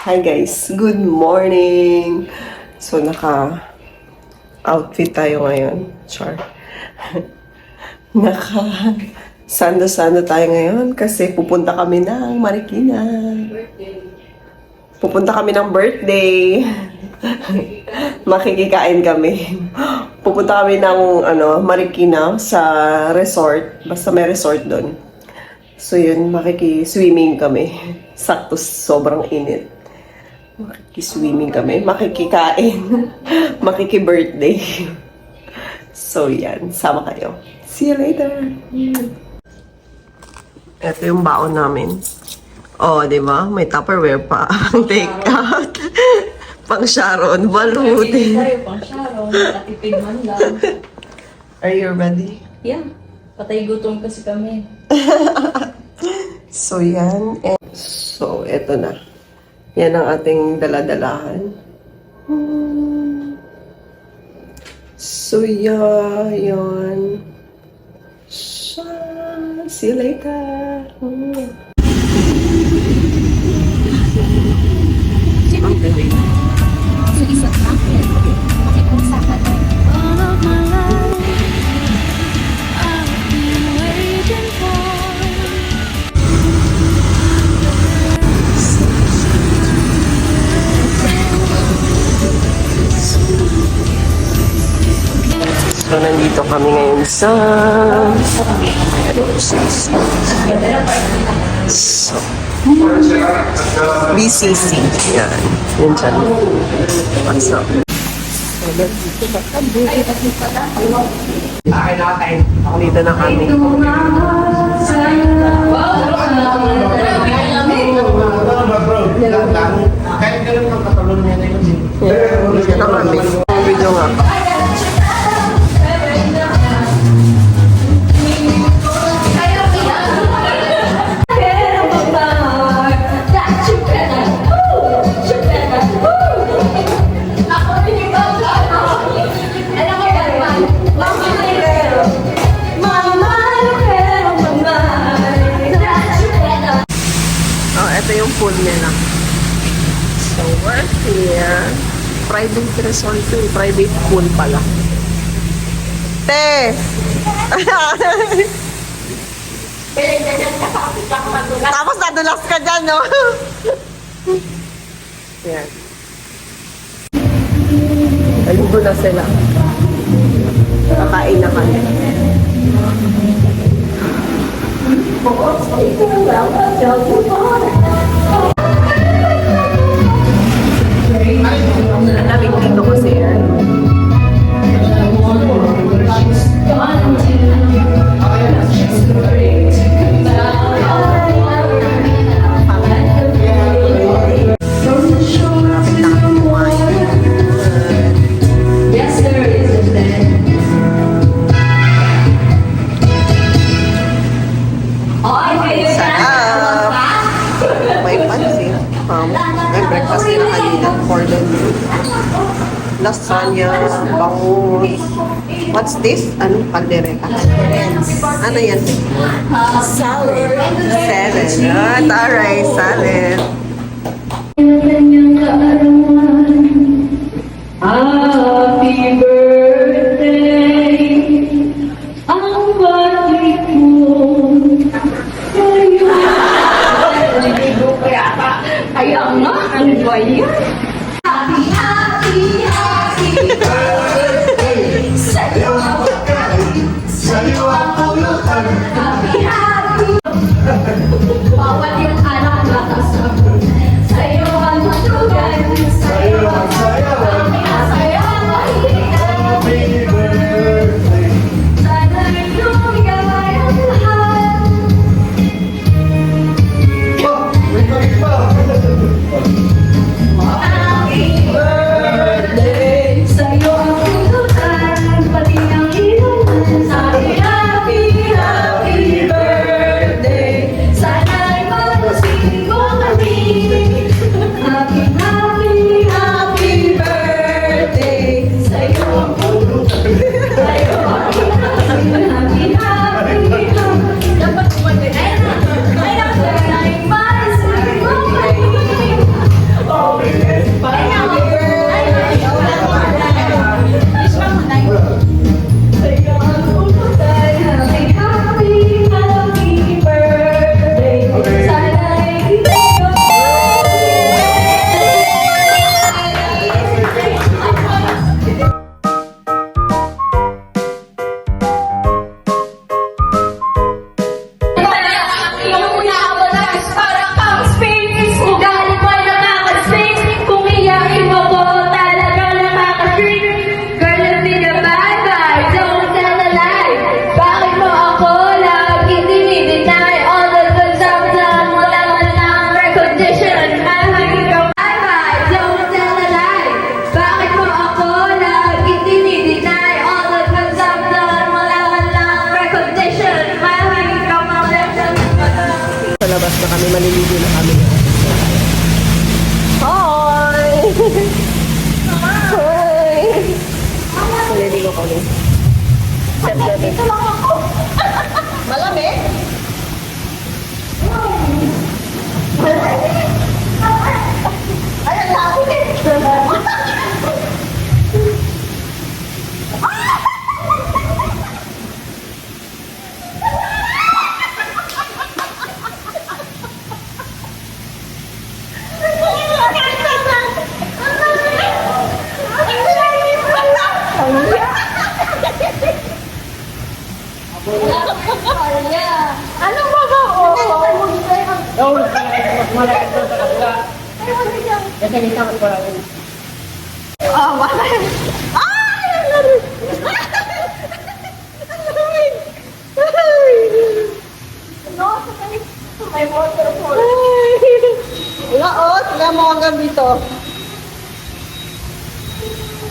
Hi guys, good morning! So naka-outfit tayo ngayon. Char. Sando-sando tayo ngayon kasi pupunta kami ng Marikina. Pupunta kami ng birthday. Makikikain kami. Pupunta kami ng Marikina sa resort. Basta may resort doon. So yun, makiki-swimming kami. Sakto, sobrang init. Makiki-swimming kami, makikikain, makiki-birthday. So yan, sama kayo. See you later! Ito yung baon namin. Oh, di ba? May Tupperware pa. Take out. Pang Sharon, balutin. Pang Sharon, natipid man lang. Are you ready? Yeah, patay gutom kasi kami. So yan. So, eto na. Yan ang ating daladalahan. So, yeah, yan. See you later. So, nandito kami ngayon sa BCC. Yan. Yan dyan. Pasok. Dito na kami. Dito na kami. Video nga. Ito yung pool nila. So, we're here. Private resort yung private pool pala. Te! Tapos nadulas ka dyan, no? Yan. Aligo na sila. Kakain na kami. Lamig dito kasi yan. May breakfast nila kanina. Cordon bleu. Lasagna, bangus. What's this? Anong kaldereta? Ano yan? Salad. Salad. Alright, salad. Happy birthday, ang balik mo. Kaya nga, ano ba yan? Happy, happy, happy birthday sa'yo. Sa'yo ang pulutan. Happy, happy. Bawal yung anak lakas mo. Sa'yo ang matugan. Sa'yo ang sayawan. Sa'yo ang mahihigan. Happy birthday. Sana'y lumigay ang lahat. Happy birthday sa'yo ang pulutan, pati Set natin. Dito lang ako. Malamig? Ay, ang laki eh. Anong baba? Oh, wala. Ay! Ang lamig! Ang lamig! Ay! No, may waterfall. Wala oh, sila mo hanggang dito.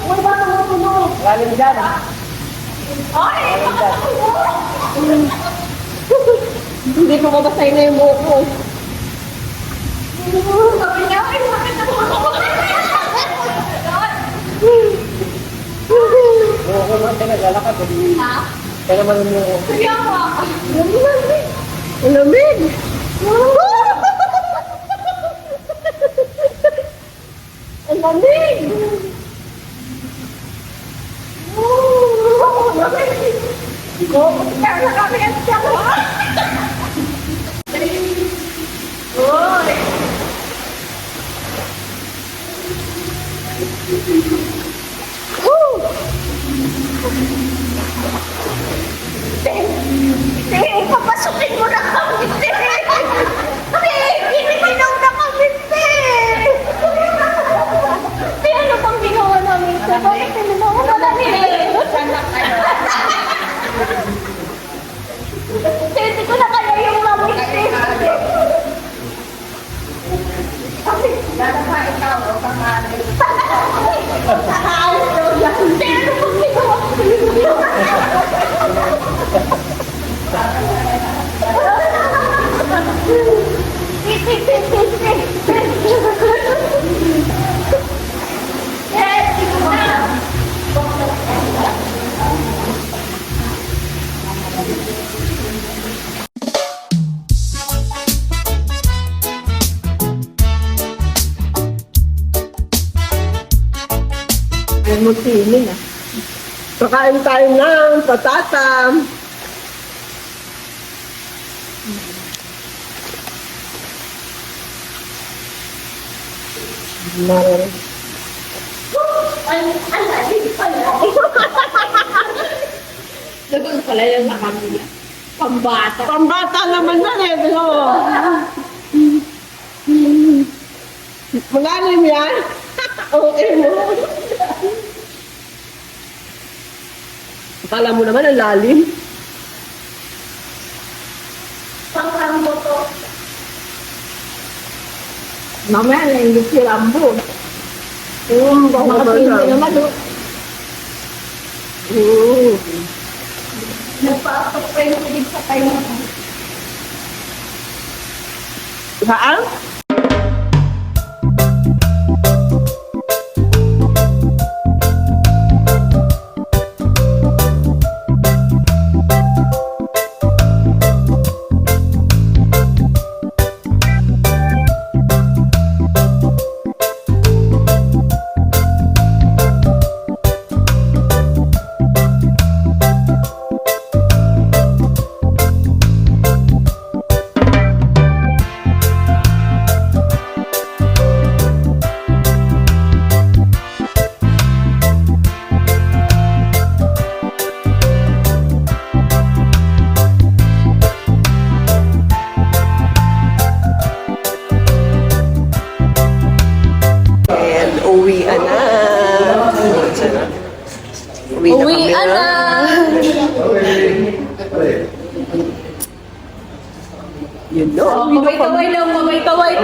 Ano ba tumutunog? Lalim dyan. Ay! Makatulog! Hindi ko mabasay na yung buhok ko. Sabi niya, ay, bakit ako Buhok ko naman naglalakad. Ha? Kaya naman yung buhok. Kaya nga. Ang lamig! Ang lamig! Oh, lamig! Oh, kaya na kami ang siya. Oy! Te, papasukin mo na kami, te! Te, iniminaw na kami, te! Te, ano pang ginawa namin, te? Bakit iniminaw na kami? Te, hindi ko na kaya yung lamig, te! Sabi, lalaka ikaw, o kamarin. Nakaalis daw yan. Te, ano pang ginawa? Ay mo siling ah. Pakain tayo ng patatam. Meron. Doon pala yung nakamila. Pambata. Pambata naman na eh. Pero... Malalim yan? Okay mo. Akala mo naman ang lalim. Pangkambo to. Mamaya na yung si Rambo. Makapindi naman. Nagpapag pa yung pilig sa tayo. Saan? Uwian na. Uwian na. Yun no. Kaway-kaway lang, kaway-kaway.